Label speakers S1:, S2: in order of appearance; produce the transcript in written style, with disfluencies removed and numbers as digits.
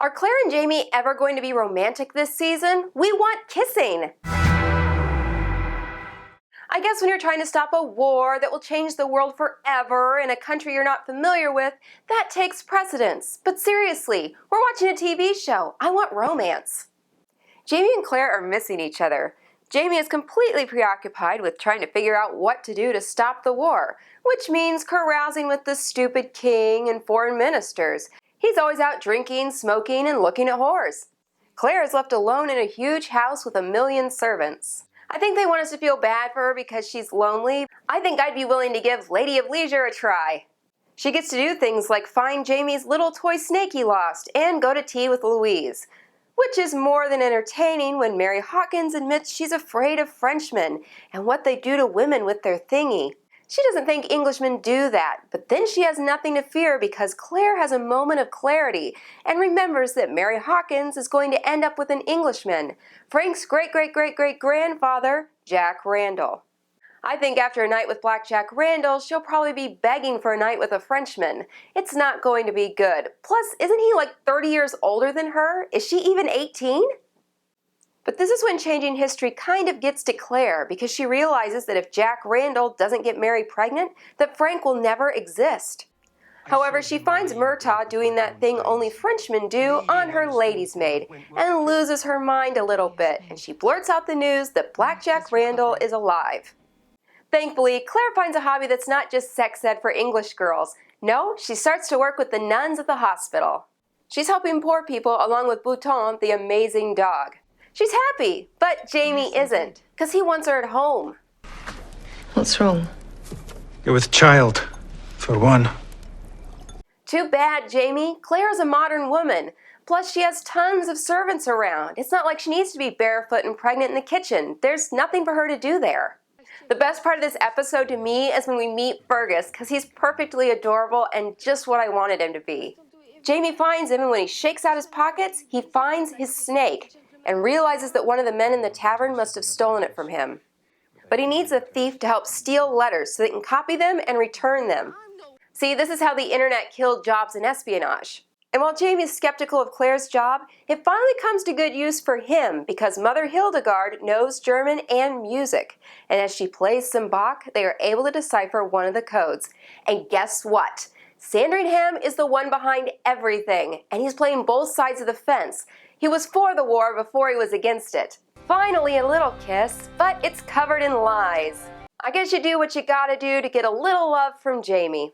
S1: Are Claire and Jamie ever going to be romantic this season? We want kissing! I guess when you're trying to stop a war that will change the world forever in a country you're not familiar with, that takes precedence. But seriously, we're watching a TV show. I want romance. Jamie and Claire are missing each other. Jamie is completely preoccupied with trying to figure out what to do to stop the war, which means carousing with the stupid king and foreign ministers. He's always out drinking, smoking, and looking at whores. Claire is left alone in a huge house with 1 million servants. I think they want us to feel bad for her because she's lonely. I think I'd be willing to give Lady of Leisure a try. She gets to do things like find Jamie's little toy snake he lost and go to tea with Louise, which is more than entertaining when Mary Hawkins admits she's afraid of Frenchmen and what they do to women with their thingy. She doesn't think Englishmen do that, but then she has nothing to fear because Claire has a moment of clarity and remembers that Mary Hawkins is going to end up with an Englishman, Frank's great-great-great-great-grandfather, Jack Randall. I think after a night with Black Jack Randall, she'll probably be begging for a night with a Frenchman. It's not going to be good. Plus, isn't he like 30 years older than her? Is she even 18? But this is when changing history kind of gets to Claire because she realizes that if Jack Randall doesn't get Mary pregnant, that Frank will never exist. However, she finds Murtaugh doing that thing only Frenchmen do on her lady's maid and loses her mind a little bit, and she blurts out the news that Black Jack Randall is alive. Thankfully, Claire finds a hobby that's not just sex ed for English girls. No, she starts to work with the nuns at the hospital. She's helping poor people along with Bouton, the amazing dog. She's happy, but Jamie isn't, because he wants her at home.
S2: What's wrong?
S3: You're with child, for one.
S1: Too bad, Jamie. Claire is a modern woman. Plus, she has tons of servants around. It's not like she needs to be barefoot and pregnant in the kitchen. There's nothing for her to do there. The best part of this episode to me is when we meet Fergus, because he's perfectly adorable and just what I wanted him to be. Jamie finds him, and when he shakes out his pockets, he finds his snake and realizes that one of the men in the tavern must have stolen it from him. But he needs a thief to help steal letters so they can copy them and return them. See, this is how the internet killed jobs in espionage. And while Jamie is skeptical of Claire's job, it finally comes to good use for him because Mother Hildegard knows German and music. And as she plays some Bach, they are able to decipher one of the codes. And guess what? Sandringham is the one behind everything, and he's playing both sides of the fence. He was for the war before he was against it. Finally, a little kiss, but it's covered in lies. I guess you do what you gotta do to get a little love from Jamie.